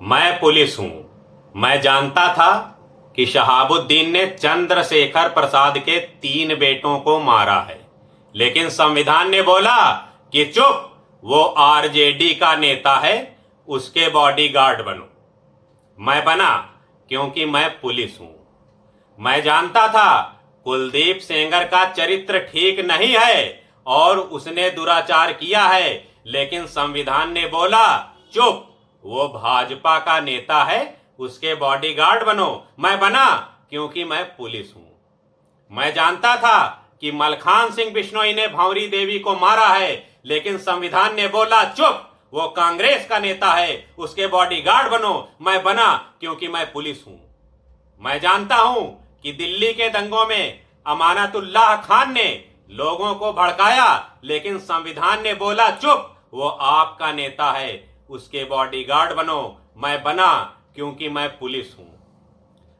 मैं पुलिस हूं। मैं जानता था कि शहाबुद्दीन ने चंद्रशेखर प्रसाद के 3 बेटों को मारा है, लेकिन संविधान ने बोला कि चुप, वो आरजेडी का नेता है, उसके बॉडीगार्ड बनो। मैं बना क्योंकि मैं पुलिस हूं। मैं जानता था कुलदीप सेंगर का चरित्र ठीक नहीं है और उसने दुराचार किया है, लेकिन संविधान ने बोला चुप, वो भाजपा का नेता है, उसके बॉडीगार्ड बनो। मैं बना क्योंकि मैं पुलिस हूं। मैं जानता था कि मलखान सिंह बिश्नोई ने भंवरी देवी को मारा है, लेकिन संविधान ने बोला चुप, वो कांग्रेस का नेता है, उसके बॉडीगार्ड बनो। मैं बना क्योंकि मैं पुलिस हूं। मैं जानता हूं कि दिल्ली के दंगों में अमानतुल्लाह खान ने लोगों को भड़काया, लेकिन संविधान ने बोला चुप, वो आपका नेता है, उसके बॉडीगार्ड बनो। मैं बना क्योंकि मैं पुलिस हूं।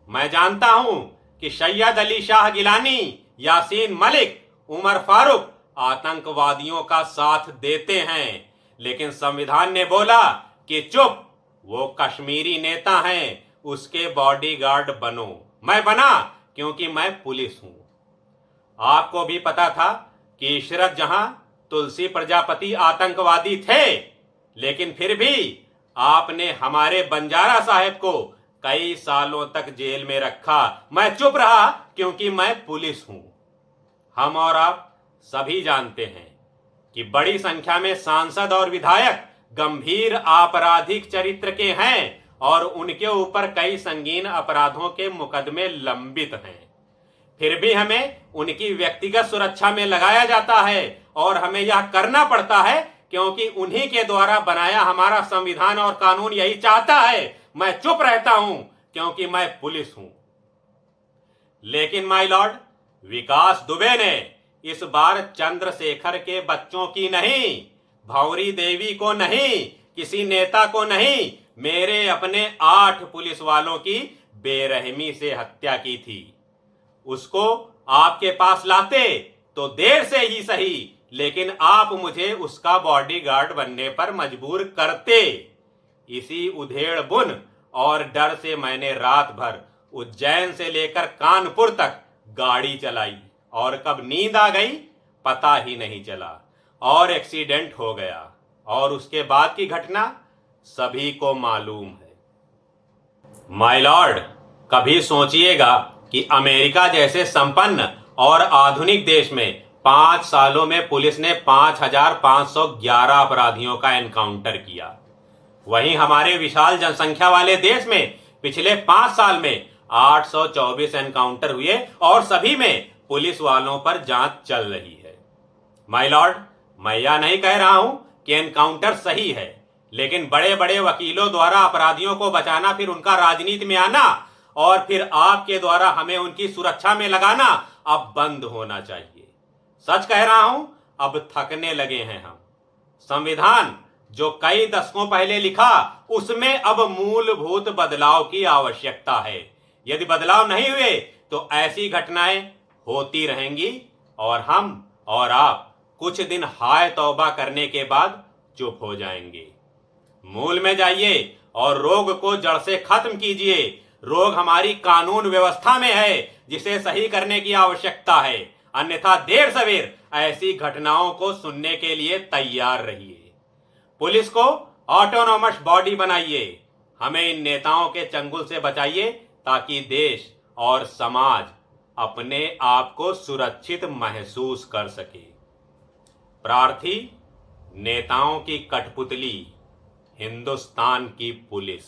मैं जानता हूं कि सैयद अली शाह गिलानी, यासीन मलिक, उमर फारूक आतंकवादियों का साथ देते हैं, लेकिन संविधान ने बोला कि चुप, वो कश्मीरी नेता हैं, उसके बॉडीगार्ड बनो। मैं बना क्योंकि मैं पुलिस हूं। आपको भी पता था कि इशरत जहां, तुलसी प्रजापति आतंकवादी थे, लेकिन फिर भी आपने हमारे बंजारा साहब को कई सालों तक जेल में रखा। मैं चुप रहा क्योंकि मैं पुलिस हूं। हम और आप सभी जानते हैं कि बड़ी संख्या में सांसद और विधायक गंभीर आपराधिक चरित्र के हैं और उनके ऊपर कई संगीन अपराधों के मुकदमे लंबित हैं। फिर भी हमें उनकी व्यक्तिगत सुरक्षा में लगाया जाता है और हमें यह करना पड़ता है क्योंकि उन्हीं के द्वारा बनाया हमारा संविधान और कानून यही चाहता है। मैं चुप रहता हूं क्योंकि मैं पुलिस हूं। लेकिन माय लॉर्ड, विकास दुबे ने इस बार चंद्रशेखर के बच्चों की नहीं, भंवरी देवी को नहीं, किसी नेता को नहीं, मेरे अपने 8 पुलिस वालों की बेरहमी से हत्या की थी। उसको आपके पास लाते तो देर से ही सही, लेकिन आप मुझे उसका बॉडीगार्ड बनने पर मजबूर करते। इसी उधेड़ बुन और डर से मैंने रात भर उज्जैन से लेकर कानपुर तक गाड़ी चलाई और कब नींद आ गई पता ही नहीं चला और एक्सीडेंट हो गया, और उसके बाद की घटना सभी को मालूम है। माय लॉर्ड, कभी सोचिएगा कि अमेरिका जैसे संपन्न और आधुनिक देश में 5 सालों में पुलिस ने 5,511 अपराधियों का एनकाउंटर किया। वहीं हमारे विशाल जनसंख्या वाले देश में पिछले 5 साल में 824 एनकाउंटर हुए और सभी में पुलिस वालों पर जांच चल रही है। माय लॉर्ड, मैं यह नहीं कह रहा हूं कि एनकाउंटर सही है, लेकिन बड़े बड़े वकीलों द्वारा अपराधियों को बचाना, फिर उनका राजनीति में आना और फिर आपके द्वारा हमें उनकी सुरक्षा में लगाना अब बंद होना चाहिए। सच कह रहा हूं, अब थकने लगे हैं हम। संविधान जो कई दशकों पहले लिखा, उसमें अब मूलभूत बदलाव की आवश्यकता है। यदि बदलाव नहीं हुए तो ऐसी घटनाएं होती रहेंगी और हम और आप कुछ दिन हाय तौबा करने के बाद चुप हो जाएंगे। मूल में जाइए और रोग को जड़ से खत्म कीजिए। रोग हमारी कानून व्यवस्था में है, जिसे सही करने की आवश्यकता है, अन्यथा देर सवेर ऐसी घटनाओं को सुनने के लिए तैयार रहिए। पुलिस को ऑटोनोमस बॉडी बनाइए। हमें इन नेताओं के चंगुल से बचाइए ताकि देश और समाज अपने आप को सुरक्षित महसूस कर सके। प्रार्थी, नेताओं की कठपुतली, हिंदुस्तान की पुलिस।